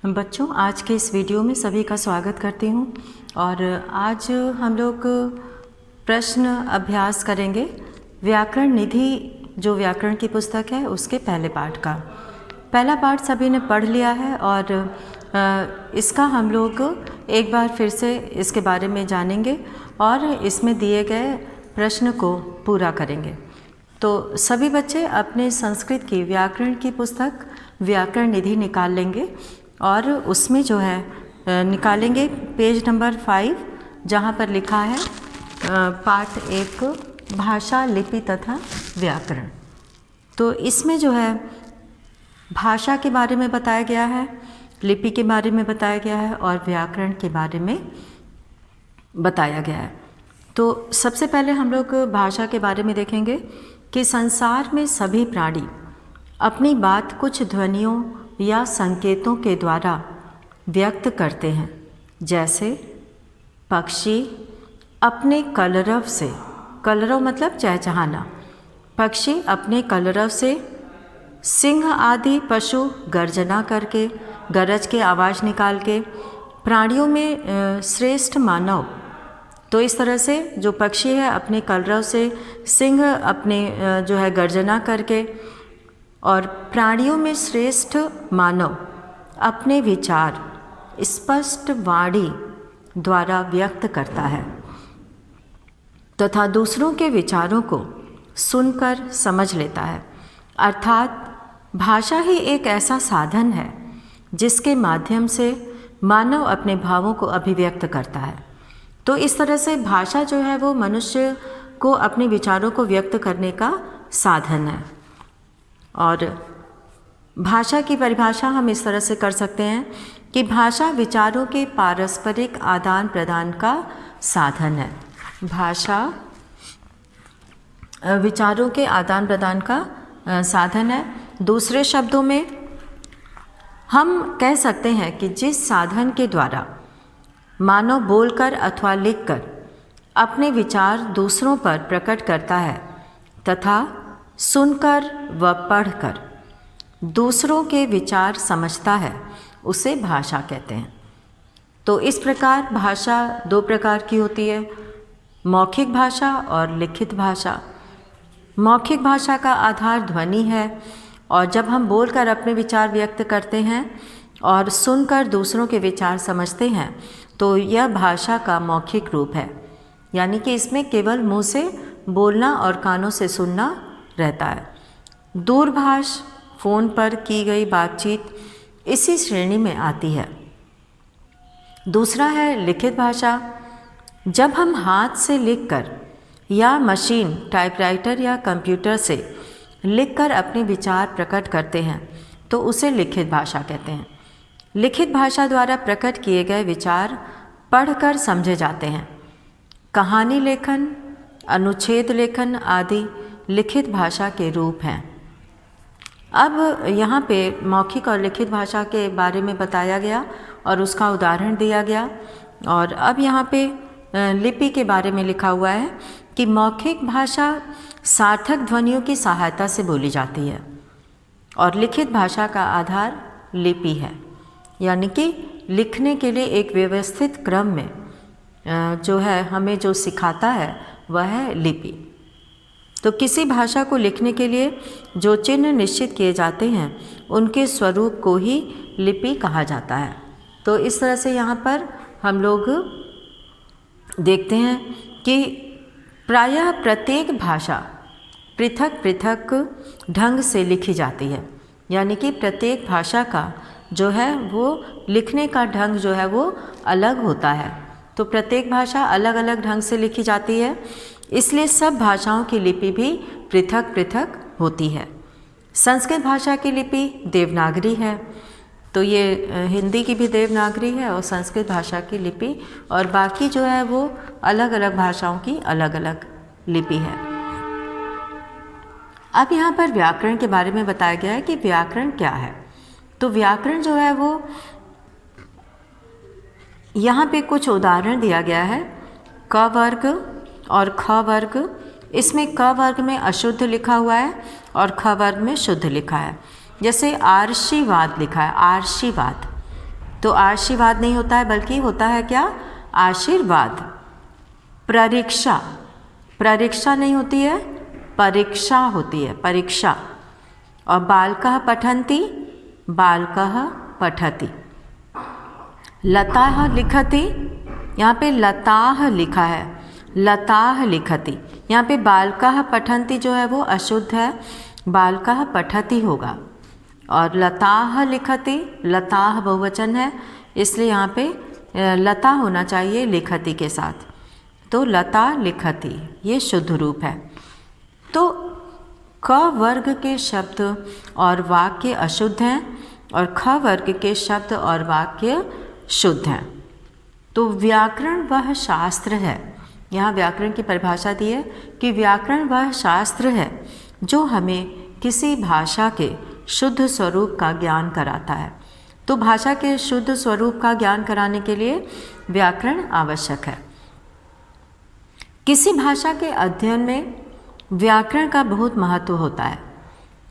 बच्चों, आज के इस वीडियो में सभी का स्वागत करती हूँ। और आज हम लोग प्रश्न अभ्यास करेंगे व्याकरण निधि, जो व्याकरण की पुस्तक है उसके पहले पाठ का। पहला पाठ सभी ने पढ़ लिया है और इसका हम लोग एक बार फिर से इसके बारे में जानेंगे और इसमें दिए गए प्रश्न को पूरा करेंगे। तो सभी बच्चे अपने संस्कृत की व्याकरण की पुस्तक व्याकरण निधि निकाल लेंगे और उसमें जो है निकालेंगे पेज नंबर 5, जहाँ पर लिखा है पाठ 1 भाषा, लिपि तथा व्याकरण। तो इसमें जो है भाषा के बारे में बताया गया है, लिपि के बारे में बताया गया है और व्याकरण के बारे में बताया गया है। तो सबसे पहले हम लोग भाषा के बारे में देखेंगे कि संसार में सभी प्राणी अपनी बात कुछ ध्वनियों या संकेतों के द्वारा व्यक्त करते हैं। जैसे पक्षी अपने कलरव से, कलरव मतलब चहचहाना, पक्षी अपने कलरव से, सिंह आदि पशु गर्जना करके, गरज के आवाज़ निकाल के, प्राणियों में श्रेष्ठ मानव। तो इस तरह से जो पक्षी है अपने कलरव से, सिंह अपने जो है गर्जना करके, और प्राणियों में श्रेष्ठ मानव अपने विचार स्पष्ट वाणी द्वारा व्यक्त करता है तथा दूसरों के विचारों को सुनकर समझ लेता है। अर्थात भाषा ही एक ऐसा साधन है जिसके माध्यम से मानव अपने भावों को अभिव्यक्त करता है। तो इस तरह से भाषा जो है वो मनुष्य को अपने विचारों को व्यक्त करने का साधन है। और भाषा की परिभाषा हम इस तरह से कर सकते हैं कि भाषा विचारों के पारस्परिक आदान प्रदान का साधन है। भाषा विचारों के आदान प्रदान का साधन है। दूसरे शब्दों में हम कह सकते हैं कि जिस साधन के द्वारा मानव बोलकर अथवा लिखकर अपने विचार दूसरों पर प्रकट करता है तथा सुनकर व पढ़कर दूसरों के विचार समझता है, उसे भाषा कहते हैं। तो इस प्रकार भाषा दो प्रकार की होती है, मौखिक भाषा और लिखित भाषा। मौखिक भाषा का आधार ध्वनि है और जब हम बोलकर अपने विचार व्यक्त करते हैं और सुनकर दूसरों के विचार समझते हैं तो यह भाषा का मौखिक रूप है, यानी कि इसमें केवल मुंह से बोलना और कानों से सुनना रहता है। दूरभाष, फ़ोन पर की गई बातचीत इसी श्रेणी में आती है। दूसरा है लिखित भाषा। जब हम हाथ से लिखकर या मशीन, टाइपराइटर या कंप्यूटर से लिखकर अपने विचार प्रकट करते हैं तो उसे लिखित भाषा कहते हैं। लिखित भाषा द्वारा प्रकट किए गए विचार पढ़कर समझे जाते हैं। कहानी लेखन, अनुच्छेद लेखन आदि लिखित भाषा के रूप हैं। अब यहाँ पे मौखिक और लिखित भाषा के बारे में बताया गया और उसका उदाहरण दिया गया। और अब यहाँ पे लिपि के बारे में लिखा हुआ है कि मौखिक भाषा सार्थक ध्वनियों की सहायता से बोली जाती है और लिखित भाषा का आधार लिपि है, यानी कि लिखने के लिए एक व्यवस्थित क्रम में जो है हमें जो सिखाता है वह है लिपि। तो किसी भाषा को लिखने के लिए जो चिन्ह निश्चित किए जाते हैं उनके स्वरूप को ही लिपि कहा जाता है। तो इस तरह से यहाँ पर हम लोग देखते हैं कि प्रायः प्रत्येक भाषा पृथक पृथक ढंग से लिखी जाती है, यानी कि प्रत्येक भाषा का जो है वो लिखने का ढंग जो है वो अलग होता है। तो प्रत्येक भाषा अलग अलग ढंग से लिखी जाती है, इसलिए सब भाषाओं की लिपि भी पृथक पृथक होती है। संस्कृत भाषा की लिपि देवनागरी है, तो ये हिंदी की भी देवनागरी है और संस्कृत भाषा की लिपि, और बाकी जो है वो अलग अलग भाषाओं की अलग अलग लिपि है। अब यहाँ पर व्याकरण के बारे में बताया गया है कि व्याकरण क्या है। तो व्याकरण जो है वो यहाँ पे कुछ उदाहरण दिया गया है। क वर्ग और ख वर्ग, इसमें क वर्ग में अशुद्ध लिखा हुआ है और ख वर्ग में शुद्ध लिखा है। जैसे आर्षीवाद लिखा है, आर्षीवाद, तो आशीर्वाद नहीं होता है, बल्कि होता है क्या? आशीर्वाद। प्ररीक्षा, प्ररीक्षा नहीं होती है, परीक्षा होती है, परीक्षा। और बालकः पठन्ति, बालकः पठति। लताः लिखति, यहाँ पे लताः लिखा है, लताः लिखति। यहाँ पे बालकः पठन्ति जो है वो अशुद्ध है, बालकः पठति होगा। और लताः लिखति, लताः बहुवचन है, इसलिए यहाँ पे लता होना चाहिए लिखति के साथ। तो लता लिखति ये शुद्ध रूप है। तो क वर्ग के शब्द और वाक्य अशुद्ध हैं और ख वर्ग के शब्द और वाक्य शुद्ध हैं। तो व्याकरण वह शास्त्र है, यहाँ व्याकरण की परिभाषा दी है कि व्याकरण वह शास्त्र है जो हमें किसी भाषा के शुद्ध स्वरूप का ज्ञान कराता है। तो भाषा के शुद्ध स्वरूप का ज्ञान कराने के लिए व्याकरण आवश्यक है। किसी भाषा के अध्ययन में व्याकरण का बहुत महत्व होता है।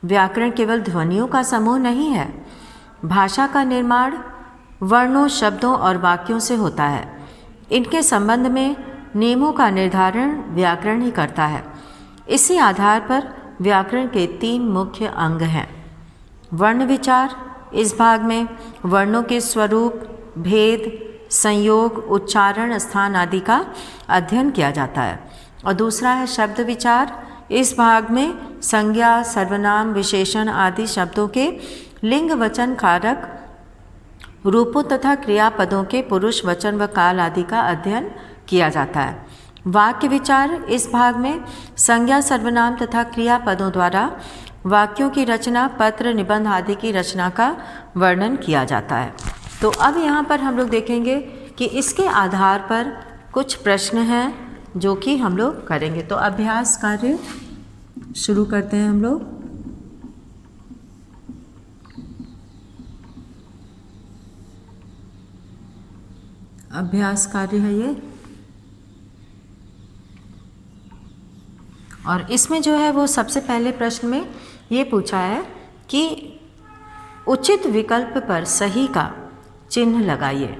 व्याकरण केवल ध्वनियों का समूह नहीं है। भाषा का निर्माण वर्णों, शब्दों और वाक्यों से होता है। इनके संबंध में नियमों का निर्धारण व्याकरण ही करता है। इसी आधार पर व्याकरण के 3 मुख्य अंग हैं। वर्ण विचार, इस भाग में वर्णों के स्वरूप, भेद, संयोग, उच्चारण, स्थान आदि का अध्ययन किया जाता है। और दूसरा है शब्द विचार, इस भाग में संज्ञा, सर्वनाम, विशेषण आदि शब्दों के लिंग, वचन, कारक, रूपों तथा क्रियापदों के पुरुष, वचन व काल आदि का अध्ययन किया जाता है। वाक्य विचार, इस भाग में संज्ञा, सर्वनाम तथा क्रियापदों द्वारा वाक्यों की रचना, पत्र, निबंध आदि की रचना का वर्णन किया जाता है। तो अब यहाँ पर हम लोग देखेंगे कि इसके आधार पर कुछ प्रश्न हैं जो कि हम लोग करेंगे। तो अभ्यास कार्य शुरू करते हैं हम लोग। अभ्यास कार्य है ये, और इसमें जो है वो सबसे पहले प्रश्न में ये पूछा है कि उचित विकल्प पर सही का चिन्ह लगाइए।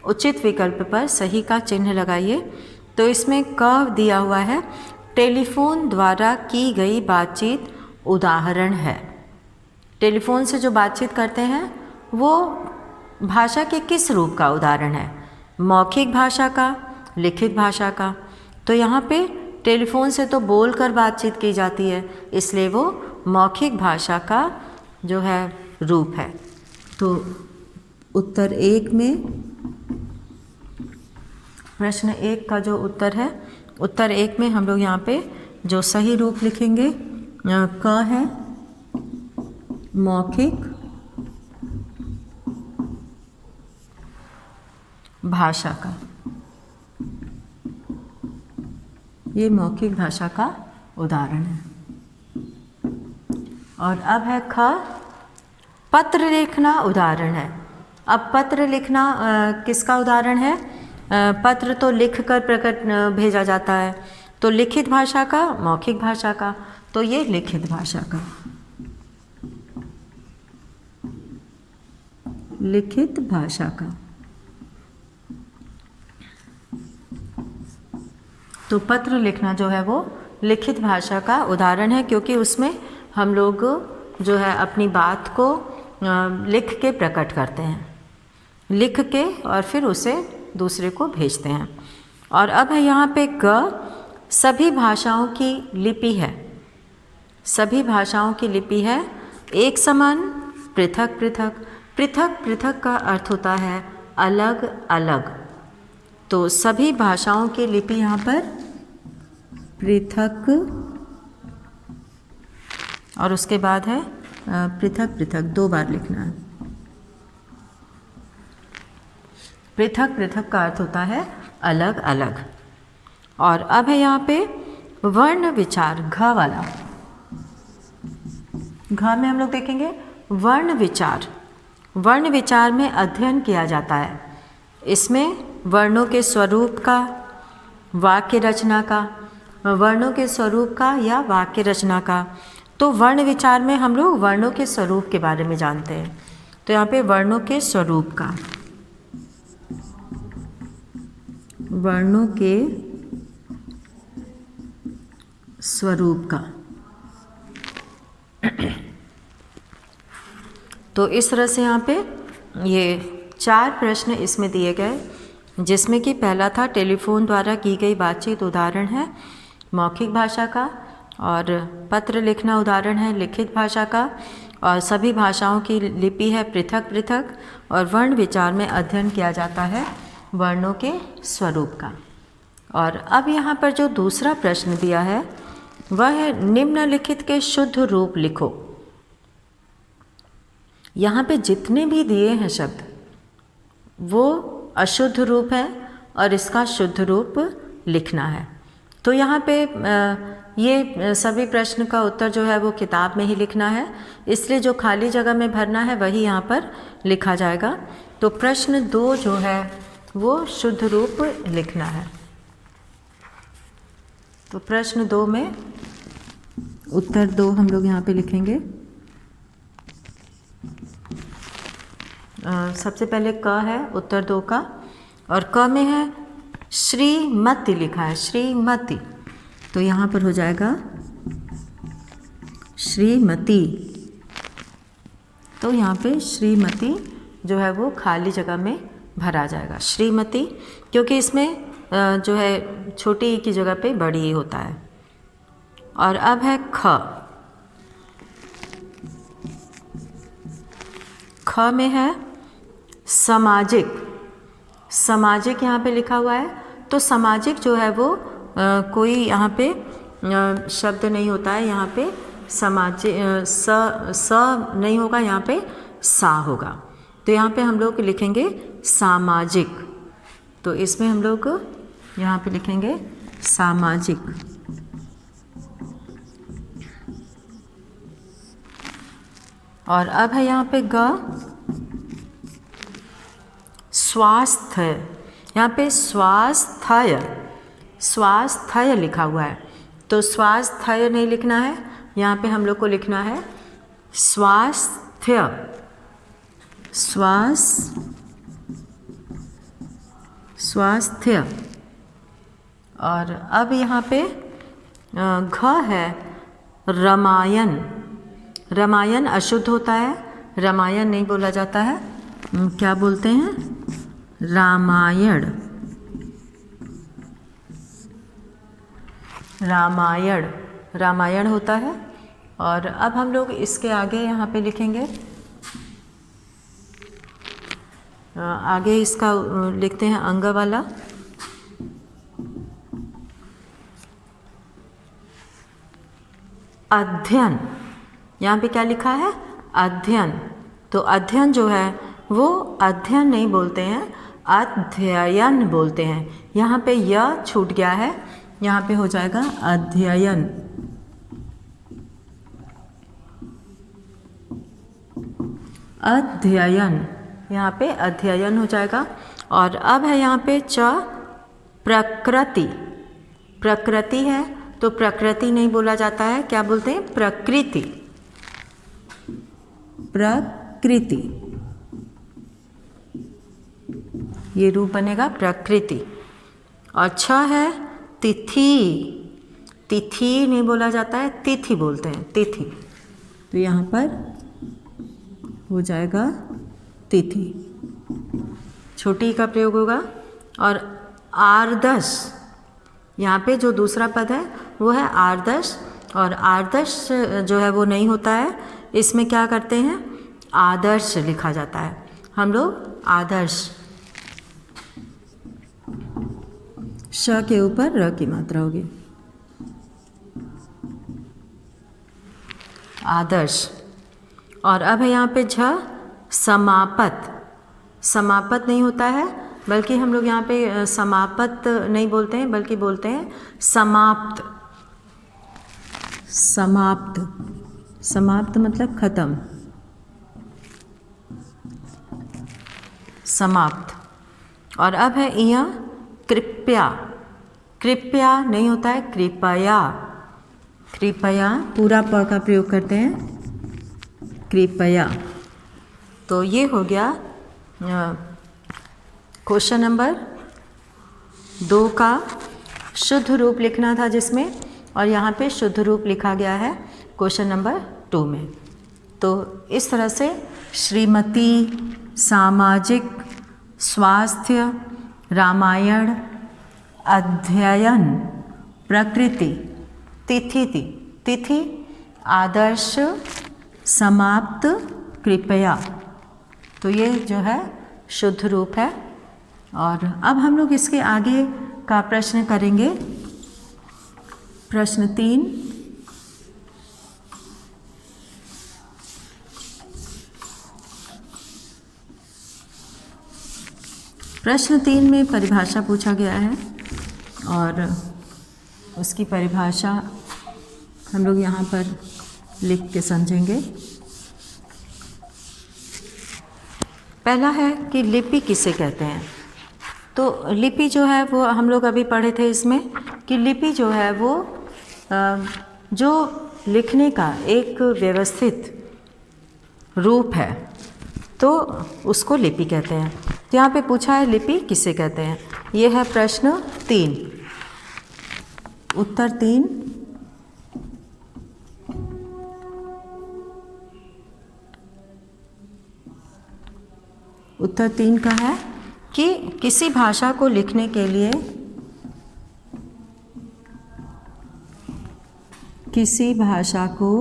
उचित विकल्प पर सही का चिन्ह लगाइए। तो इसमें क दिया हुआ है, टेलीफोन द्वारा की गई बातचीत उदाहरण है। टेलीफोन से जो बातचीत करते हैं वो भाषा के किस रूप का उदाहरण है? मौखिक भाषा का, लिखित भाषा का। तो यहाँ पे टेलीफोन से तो बोलकर बातचीत की जाती है, इसलिए वो मौखिक भाषा का जो है रूप है। तो उत्तर 1 में, प्रश्न 1 का जो उत्तर है, उत्तर 1 में हम लोग यहाँ पे जो सही रूप लिखेंगे, क है मौखिक भाषा का। ये मौखिक भाषा का उदाहरण है। और अब है ख, पत्र लिखना उदाहरण है। अब पत्र लिखना किसका उदाहरण है? पत्र तो लिख कर प्रकट भेजा जाता है, तो लिखित भाषा का, मौखिक भाषा का। तो ये लिखित भाषा का, लिखित भाषा का। तो पत्र लिखना जो है वो लिखित भाषा का उदाहरण है, क्योंकि उसमें हम लोग जो है अपनी बात को लिख के प्रकट करते हैं, लिख के और फिर उसे दूसरे को भेजते हैं। और अब है यहाँ पे ग, सभी भाषाओं की लिपि है। सभी भाषाओं की लिपि है एक समान, पृथक पृथक। पृथक पृथक का अर्थ होता है अलग अलग। तो सभी भाषाओं की लिपि यहाँ पर पृथक, और उसके बाद है पृथक पृथक, 2 बार लिखना है। पृथक पृथक का अर्थ होता है अलग अलग। और अब है यहाँ पे वर्ण विचार, घ वाला। घ में हम लोग देखेंगे वर्ण विचार। वर्ण विचार में अध्ययन किया जाता है। इसमें वर्णों के स्वरूप का, वाक्य रचना का, वर्णों के स्वरूप का या वाक्य रचना का। तो वर्ण विचार में हम लोग वर्णों के स्वरूप के बारे में जानते हैं। तो यहाँ पे वर्णों के स्वरूप का, वर्णों के स्वरूप का। तो इस तरह से यहाँ पे ये 4 प्रश्न इसमें दिए गए, जिसमें कि पहला था टेलीफोन द्वारा की गई बातचीत, उदाहरण है मौखिक भाषा का, और पत्र लिखना उदाहरण है लिखित भाषा का, और सभी भाषाओं की लिपि है पृथक पृथक, और वर्ण विचार में अध्ययन किया जाता है वर्णों के स्वरूप का। और अब यहाँ पर जो दूसरा प्रश्न दिया है वह है निम्नलिखित के शुद्ध रूप लिखो। यहाँ पे जितने भी दिए हैं शब्द वो अशुद्ध रूप है और इसका शुद्ध रूप लिखना है। तो यहाँ पे ये सभी प्रश्न का उत्तर जो है वो किताब में ही लिखना है, इसलिए जो खाली जगह में भरना है वही यहाँ पर लिखा जाएगा। तो प्रश्न 2 जो है वो शुद्ध रूप लिखना है। तो प्रश्न 2 में उत्तर 2 हम लोग यहाँ पे लिखेंगे। सबसे पहले क है उत्तर 2 का, और क में है श्रीमती लिखा है, श्रीमती। तो यहाँ पर हो जाएगा श्रीमती। तो यहाँ पे श्रीमती जो है वो खाली जगह में भरा जाएगा, श्रीमती, क्योंकि इसमें जो है छोटी ई की जगह पे बड़ी ई होता है। और अब है ख। ख में है सामाजिक। सामाजिक यहाँ पे लिखा हुआ है। तो सामाजिक जो है वो कोई यहाँ पे शब्द नहीं होता है, यहाँ पे सामाजिक स नहीं होगा, यहाँ पे सा होगा। तो यहाँ पे हम लोग लिखेंगे सामाजिक। तो इसमें हम लोग यहाँ पे लिखेंगे सामाजिक। और अब है यहाँ पे ग, स्वास्थ्य। यहाँ पे स्वास्थ्य, स्वास्थ्य लिखा हुआ है, तो स्वास्थ्य नहीं लिखना है, यहाँ पे हम लोग को लिखना है स्वास्थ्य, स्वास्थ्य। और अब यहाँ पे घ है रामायण। रामायण अशुद्ध होता है, रामायण नहीं बोला जाता है, क्या बोलते हैं रामायण, रामायण, रामायण होता है। और अब हम लोग इसके आगे यहाँ पे लिखेंगे, आगे इसका लिखते हैं अंग वाला। अध्ययन, यहाँ पे क्या लिखा है अध्ययन। तो अध्ययन जो है वो अध्ययन नहीं बोलते हैं, अध्ययन बोलते हैं। यहाँ पे य छूट गया है, यहाँ पे हो जाएगा अध्ययन। अध्ययन, यहाँ पे अध्ययन हो जाएगा। और अब है यहाँ पे च, प्रकृति। प्रकृति है तो प्रकृति नहीं बोला जाता है, क्या बोलते हैं प्रकृति, प्रकृति, ये रूप बनेगा प्रकृति। और छ है तिथि। तिथि नहीं बोला जाता है, तिथि बोलते हैं, तिथि। तो यहाँ पर हो जाएगा तिथि, छोटी का प्रयोग होगा। और आर्दश, यहाँ पे जो दूसरा पद है वो है आर्दश। और आर्दश जो है वो नहीं होता है, इसमें क्या करते हैं आदर्श लिखा जाता है, हम लोग आदर्श। श के ऊपर र की मात्रा होगी, आदर्श। और अब है यहाँ पे झ, समापत। समापत नहीं होता है, बल्कि हम लोग यहाँ पे समापत नहीं बोलते हैं, बल्कि बोलते हैं समाप्त। समाप्त, समाप्त मतलब खत्म, समाप्त। और अब है इया, कृपया। कृपया नहीं होता है, कृपया। कृपया पूरा प का प्रयोग करते हैं, कृपया। तो ये हो गया क्वेश्चन नंबर 2 का शुद्ध रूप लिखना था जिसमें, और यहाँ पे शुद्ध रूप लिखा गया है क्वेश्चन नंबर 2 में। तो इस तरह से श्रीमती, सामाजिक, स्वास्थ्य, रामायण, अध्ययन, प्रकृति, तिथि, आदर्श, समाप्त, कृपया, तो ये जो है शुद्ध रूप है। और अब हम लोग इसके आगे का प्रश्न करेंगे। प्रश्न 3, प्रश्न 3 में परिभाषा पूछा गया है और उसकी परिभाषा हम लोग यहाँ पर लिख के समझेंगे। पहला है कि लिपि किसे कहते हैं। तो लिपि जो है वो हम लोग अभी पढ़े थे इसमें कि लिपि जो है वो जो लिखने का एक व्यवस्थित रूप है, तो उसको लिपि कहते हैं। तो यहाँ पे पूछा है लिपि किसे कहते हैं। ये है प्रश्न 3। उत्तर 3, उत्तर 3 का है कि किसी भाषा को लिखने के लिए, किसी भाषा को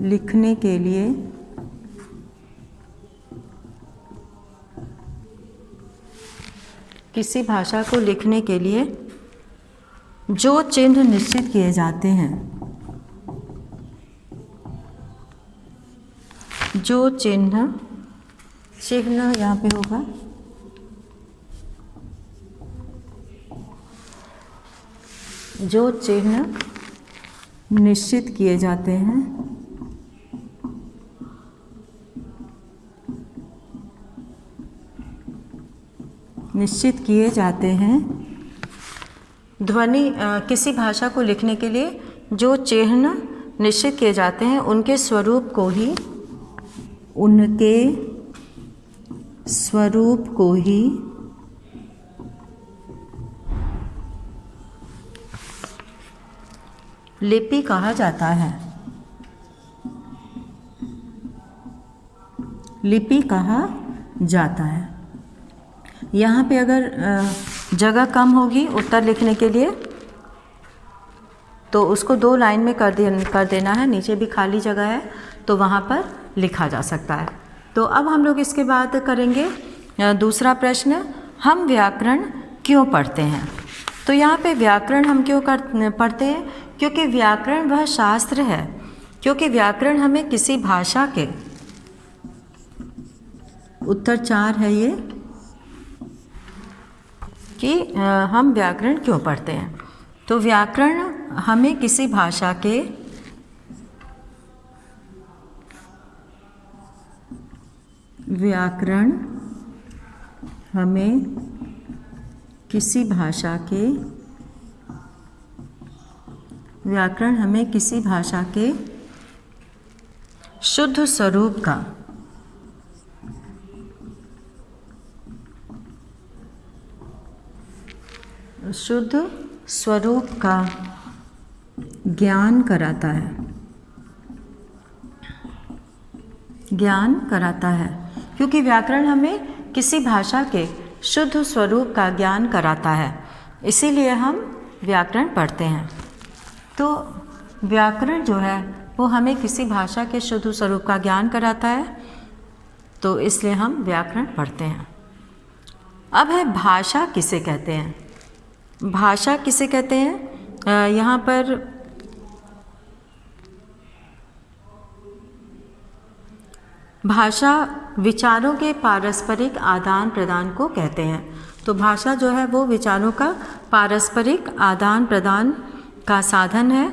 लिखने के लिए किसी भाषा को लिखने के लिए जो चिन्ह निश्चित किए जाते हैं, जो चिन्ह यहाँ पे होगा, जो चिन्ह निश्चित किए जाते हैं, निश्चित किए जाते हैं ध्वनि, किसी भाषा को लिखने के लिए जो चिन्ह निश्चित किए जाते हैं उनके स्वरूप को ही, उनके स्वरूप को ही लिपि कहा जाता है, लिपि कहा जाता है। यहाँ पे अगर जगह कम होगी उत्तर लिखने के लिए तो उसको 2 लाइन में कर देना है, नीचे भी खाली जगह है तो वहाँ पर लिखा जा सकता है। तो अब हम लोग इसके बाद करेंगे दूसरा प्रश्न, हम व्याकरण क्यों पढ़ते हैं। तो यहाँ पे व्याकरण हम क्यों पढ़ते हैं, क्योंकि व्याकरण वह शास्त्र है, क्योंकि व्याकरण हमें किसी भाषा के, उत्तर 4 है ये, कि हम व्याकरण क्यों पढ़ते हैं। तो व्याकरण हमें किसी भाषा के, व्याकरण हमें किसी भाषा के, व्याकरण हमें किसी भाषा के शुद्ध स्वरूप का, शुद्ध स्वरूप का ज्ञान कराता है, ज्ञान कराता है, क्योंकि व्याकरण हमें किसी भाषा के शुद्ध स्वरूप का ज्ञान कराता है, इसीलिए हम व्याकरण पढ़ते हैं। तो व्याकरण जो है वो हमें किसी भाषा के शुद्ध स्वरूप का ज्ञान कराता है, तो इसलिए हम व्याकरण पढ़ते हैं। अब है भाषा किसे कहते हैं। भाषा किसे कहते हैं, यहाँ पर भाषा विचारों के पारस्परिक आदान प्रदान को कहते हैं। तो भाषा जो है वो विचारों का पारस्परिक आदान प्रदान का साधन है,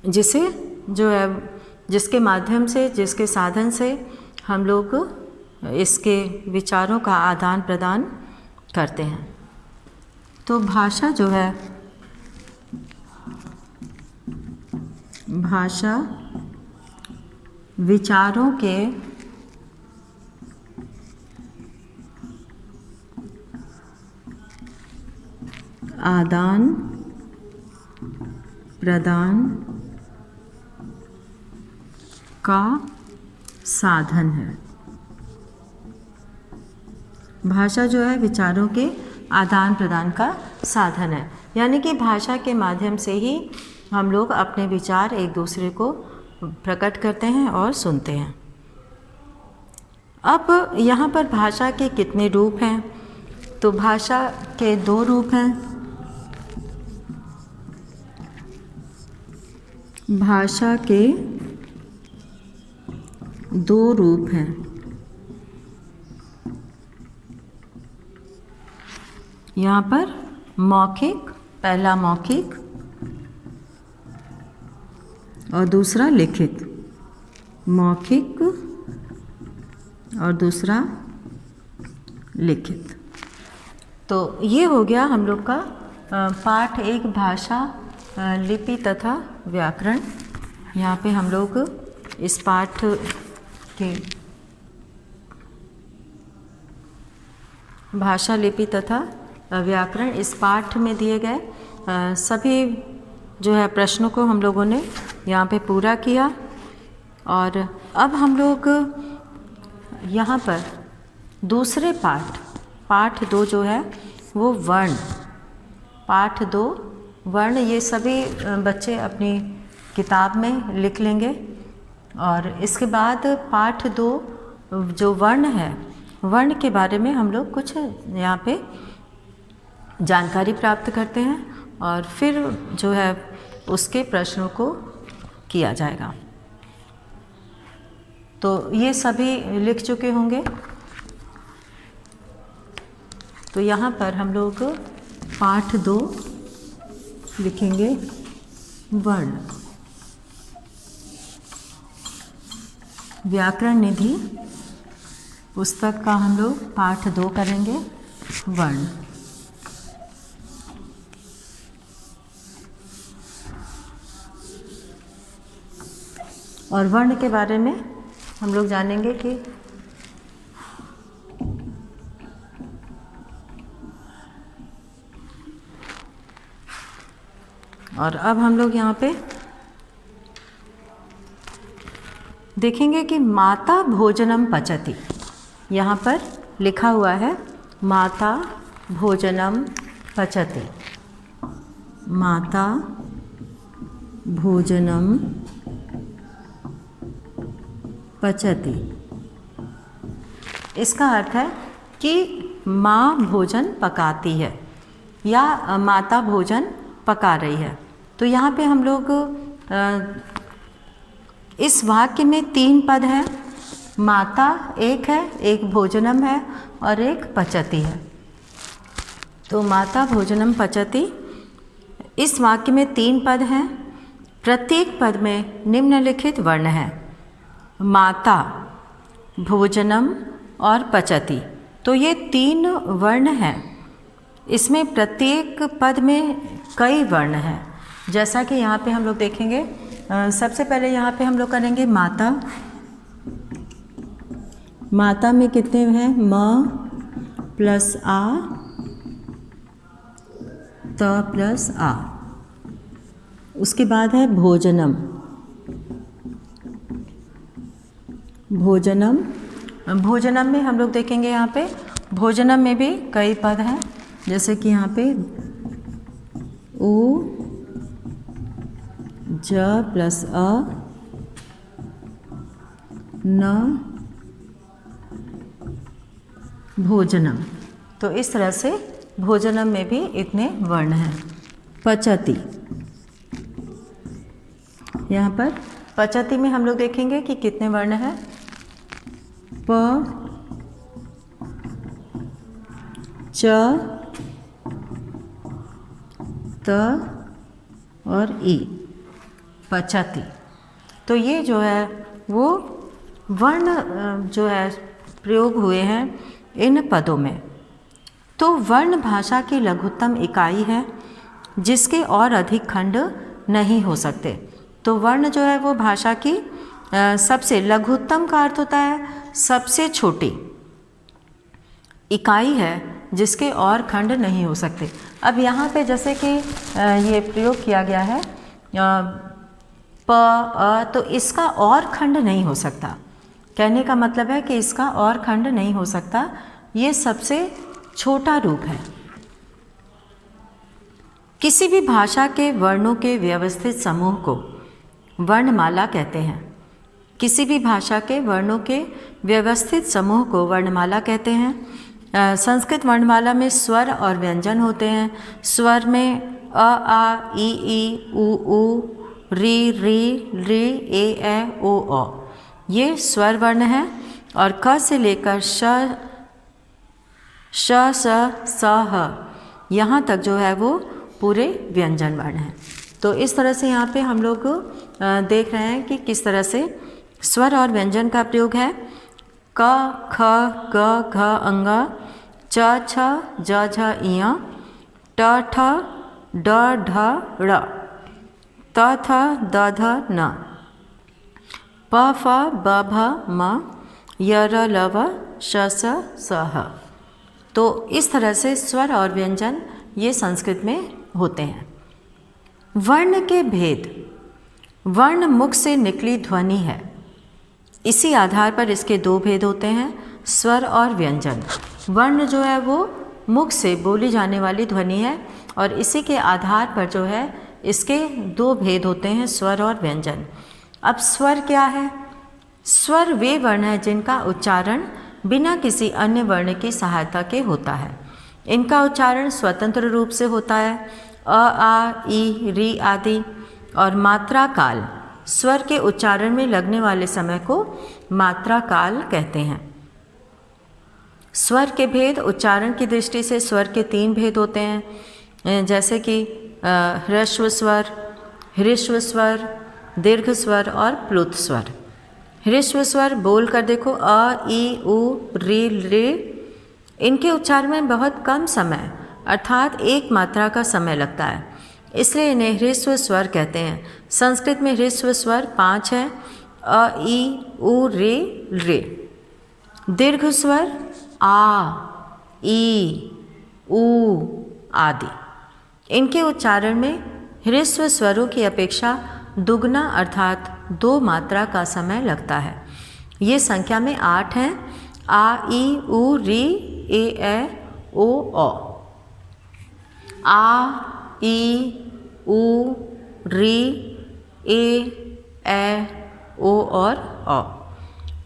जिसे जो है, जिसके माध्यम से, जिसके साधन से हम लोग इसके विचारों का आदान प्रदान करते हैं। तो भाषा जो है, भाषा विचारों के आदान प्रदान का साधन है। भाषा जो है विचारों के आदान प्रदान का साधन है, यानी कि भाषा के माध्यम से ही हम लोग अपने विचार एक दूसरे को प्रकट करते हैं और सुनते हैं। अब यहाँ पर भाषा के कितने रूप हैं? तो भाषा के 2 रूप हैं। भाषा के 2 रूप हैं। यहाँ पर मौखिक, पहला मौखिक और दूसरा लिखित। मौखिक और दूसरा लिखित। तो ये हो गया हम लोग का पाठ 1 भाषा, लिपि तथा व्याकरण। यहाँ पे हम लोग इस पाठ के भाषा, लिपि तथा व्याकरण इस पाठ में दिए गए सभी जो है प्रश्नों को हम लोगों ने यहाँ पे पूरा किया। और अब हम लोग यहाँ पर दूसरे पाठ 2 जो है वो वर्ण, पाठ 2 वर्ण, ये सभी बच्चे अपनी किताब में लिख लेंगे। और इसके बाद पाठ 2 जो वर्ण है, वर्ण के बारे में हम लोग कुछ यहाँ पे जानकारी प्राप्त करते हैं और फिर जो है उसके प्रश्नों को किया जाएगा। तो ये सभी लिख चुके होंगे। तो यहाँ पर हम लोग पाठ 2 लिखेंगे वर्ण। व्याकरण निधि पुस्तक का हम लोग पाठ 2 करेंगे वर्ण। और वर्ण के बारे में हम लोग जानेंगे कि और अब हम लोग यहाँ पे देखेंगे कि माता भोजनम पचति। यहाँ पर लिखा हुआ है माता भोजनम पचति। माता भोजनम पचति। इसका अर्थ है कि माँ भोजन पकाती है या माता भोजन पका रही है। तो यहाँ पे हम लोग इस वाक्य में 3 पद हैं। माता एक है, एक भोजनम है और एक पचति है। तो माता भोजनम पचति, इस वाक्य में 3 पद हैं। प्रत्येक पद में निम्नलिखित वर्ण है, माता, भोजनम और पचति। तो ये 3 वर्ण हैं। इसमें प्रत्येक पद में कई वर्ण हैं। जैसा कि यहाँ पे हम लोग देखेंगे, सबसे पहले यहाँ पे हम लोग करेंगे माता। माता में कितने हैं? म प्लस आ, त प्लस आ। उसके बाद है भोजनम। भोजनम, भोजनम में हम लोग देखेंगे यहाँ पे भोजनम में भी कई पद हैं। जैसे कि यहाँ पे उ, ज प्लस अ, न, भोजनम। तो इस तरह से भोजनम में भी इतने वर्ण हैं। पचति, यहाँ पर पचति में हम लोग देखेंगे कि कितने वर्ण हैं। प, च, त और ई, पचति। तो ये जो है वो वर्ण जो है प्रयोग हुए हैं इन पदों में। तो वर्ण भाषा की लघुत्तम इकाई है जिसके और अधिक खंड नहीं हो सकते। तो वर्ण जो है वो भाषा की सबसे लघुत्तम का अर्थ होता है सबसे छोटी इकाई है जिसके और खंड नहीं हो सकते। अब यहाँ पे जैसे कि ये प्रयोग किया गया है प अ, तो इसका और खंड नहीं हो सकता। कहने का मतलब है कि इसका और खंड नहीं हो सकता, ये सबसे छोटा रूप है। किसी भी भाषा के वर्णों के व्यवस्थित समूह को वर्णमाला कहते हैं। किसी भी भाषा के वर्णों के व्यवस्थित समूह को वर्णमाला कहते हैं। संस्कृत वर्णमाला में स्वर और व्यंजन होते हैं। स्वर में अ, आ, ई, उ, री, री, ए, ओ, ये स्वर वर्ण है। और क से लेकर श, स, ह यहाँ तक जो है वो पूरे व्यंजन वर्ण हैं। तो इस तरह से यहाँ पे हम लोग देख रहे हैं कि किस तरह से स्वर और व्यंजन का प्रयोग है। क, ख, ग, घ, अंग, च, छ, ज, झ, इय, ट, ठ, ड, ढ, ड़, त, थ, द, ध, न, प, फ, ब, भ, म, य, र, ल, व, श, स, ह। तो इस तरह से स्वर और व्यंजन ये संस्कृत में होते हैं। वर्ण के भेद। वर्ण मुख से निकली ध्वनि है। इसी आधार पर इसके दो भेद होते हैं, स्वर और व्यंजन। वर्ण जो है वो मुख से बोली जाने वाली ध्वनि है और इसी के आधार पर जो है इसके दो भेद होते हैं, स्वर और व्यंजन। अब स्वर क्या है? स्वर वे वर्ण हैं जिनका उच्चारण बिना किसी अन्य वर्ण की सहायता के होता है। इनका उच्चारण स्वतंत्र रूप से होता है। अ, आ, ई, री आदि। और मात्रा काल, स्वर के उच्चारण में लगने वाले समय को मात्रा काल कहते हैं। स्वर के भेद। उच्चारण की दृष्टि से स्वर के तीन भेद होते हैं, जैसे कि ह्रस्व स्वर, ह्रीश्व स्वर, दीर्घ स्वर और प्लुत स्वर। ह्रीश्व स्वर बोल कर देखो, अ, ई, उ, री, रे। इनके उच्चारण में बहुत कम समय अर्थात एक मात्रा का समय लगता है, इसलिए इन्हें ह्रीश्व स्वर कहते हैं। संस्कृत में ह्रीश्व स्वर 5 है, अ, ई, उ, रे। दीर्घ स्वर आ, ई, उ आदि। इनके उच्चारण में ह्रीश्व स्वरों की अपेक्षा दुगना अर्थात 2 मात्रा का समय लगता है। ये संख्या में 8 हैं, आ, ई, उ, री, ए, ओ। आ, ई, उ, री, ए, ओ और औ।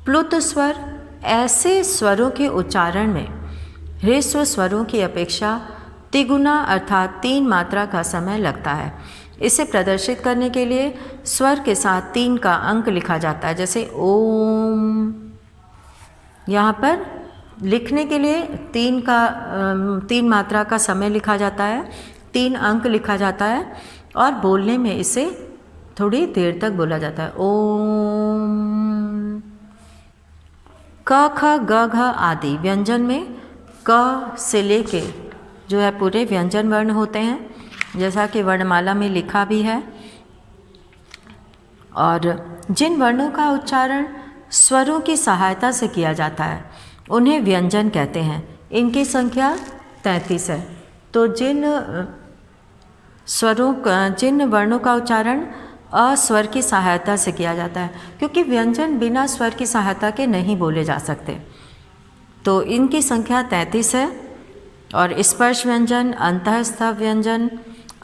प्लुत स्वर। ऐसे स्वरों के उच्चारण में ह्रीश्व स्वरों की अपेक्षा तिगुना अर्थात 3 मात्रा का समय लगता है। इसे प्रदर्शित करने के लिए स्वर के साथ 3 का अंक लिखा जाता है, जैसे ओम। यहाँ पर लिखने के लिए 3 मात्रा का समय लिखा जाता है, 3 अंक लिखा जाता है और बोलने में इसे थोड़ी देर तक बोला जाता है, ओम। क, ख, ग, घ आदि व्यंजन में क से लेके जो है पूरे व्यंजन वर्ण होते हैं, जैसा कि वर्णमाला में लिखा भी है। और जिन वर्णों का उच्चारण स्वरों की सहायता से किया जाता है उन्हें व्यंजन कहते हैं। इनकी संख्या 33 है। तो जिन वर्णों का उच्चारण अस्वर की सहायता से किया जाता है, क्योंकि व्यंजन बिना स्वर की सहायता के नहीं बोले जा सकते, तो इनकी संख्या 33 है। और स्पर्श व्यंजन, अंतःस्थ व्यंजन,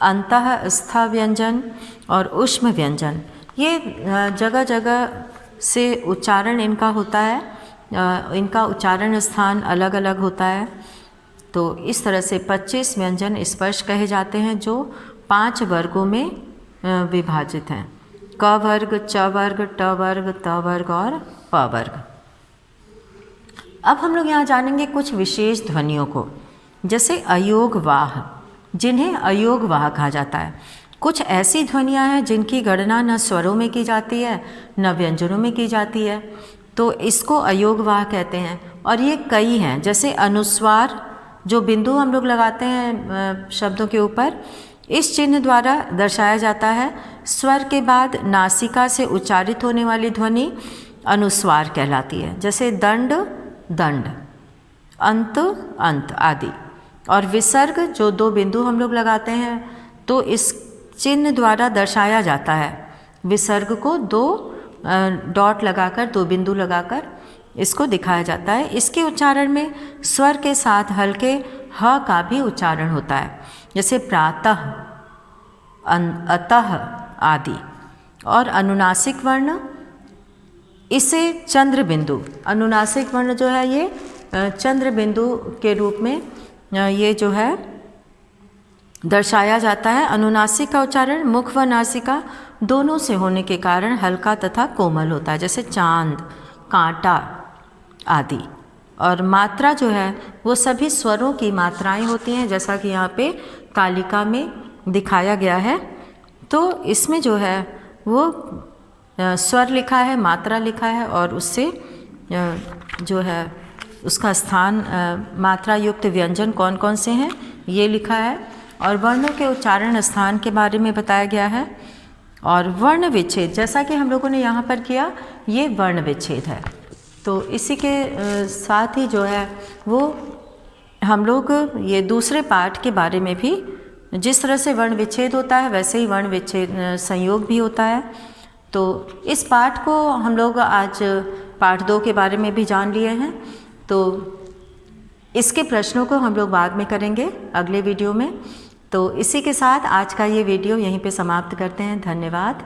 अंतःस्थ व्यंजन और ऊष्म व्यंजन, ये जगह जगह से उच्चारण इनका होता है, इनका उच्चारण स्थान अलग अलग होता है। तो इस तरह से 25 व्यंजन स्पर्श कहे जाते हैं जो 5 वर्गों में विभाजित हैं, क वर्ग, च वर्ग, ट वर्ग, त वर्ग और प वर्ग। अब हम लोग यहाँ जानेंगे कुछ विशेष ध्वनियों को, जैसे अयोग वाह, जिन्हें अयोग वाह कहा जाता है। कुछ ऐसी ध्वनियाँ हैं जिनकी गणना न स्वरों में की जाती है न व्यंजनों में की जाती है, तो इसको अयोग वाह कहते हैं। और ये कई हैं, जैसे अनुस्वार, जो बिंदु हम लोग लगाते हैं शब्दों के ऊपर, इस चिन्ह द्वारा दर्शाया जाता है। स्वर के बाद नासिका से उच्चारित होने वाली ध्वनि अनुस्वार कहलाती है, जैसे दंड, दंड, अंत, अंत आदि। और विसर्ग जो 2 बिंदु हम लोग लगाते हैं तो इस चिन्ह द्वारा दर्शाया जाता है। विसर्ग को 2 डॉट लगाकर, 2 बिंदु लगाकर इसको दिखाया जाता है। इसके उच्चारण में स्वर के साथ हल्के ह का भी उच्चारण होता है, जैसे प्रातः, अतः आदि। और अनुनासिक वर्ण, इसे चंद्र बिंदु, अनुनासिक वर्ण जो है ये चंद्र बिंदु के रूप में ये जो है दर्शाया जाता है। अनुनासिक का उच्चारण मुख व नासिका दोनों से होने के कारण हल्का तथा कोमल होता है, जैसे चांद, कांटा आदि। और मात्रा जो है वो सभी स्वरों की मात्राएं होती हैं, जैसा कि यहाँ पे तालिका में दिखाया गया है। तो इसमें जो है वो स्वर लिखा है, मात्रा लिखा है, और उससे जो है उसका स्थान, मात्रा युक्त व्यंजन कौन कौन से हैं ये लिखा है। और वर्णों के उच्चारण स्थान के बारे में बताया गया है। और वर्ण विच्छेद, जैसा कि हम लोगों ने यहाँ पर किया, ये वर्ण विच्छेद है। तो इसी के साथ ही जो है वो हम लोग ये दूसरे पाठ के बारे में भी, जिस तरह से वर्ण विच्छेद होता है वैसे ही वर्ण विच्छेद संयोग भी होता है। तो इस पाठ को हम लोग आज पाठ 2 के बारे में भी जान लिए हैं। तो इसके प्रश्नों को हम लोग बाद में करेंगे अगले वीडियो में। तो इसी के साथ आज का ये वीडियो यहीं पे समाप्त करते हैं। धन्यवाद।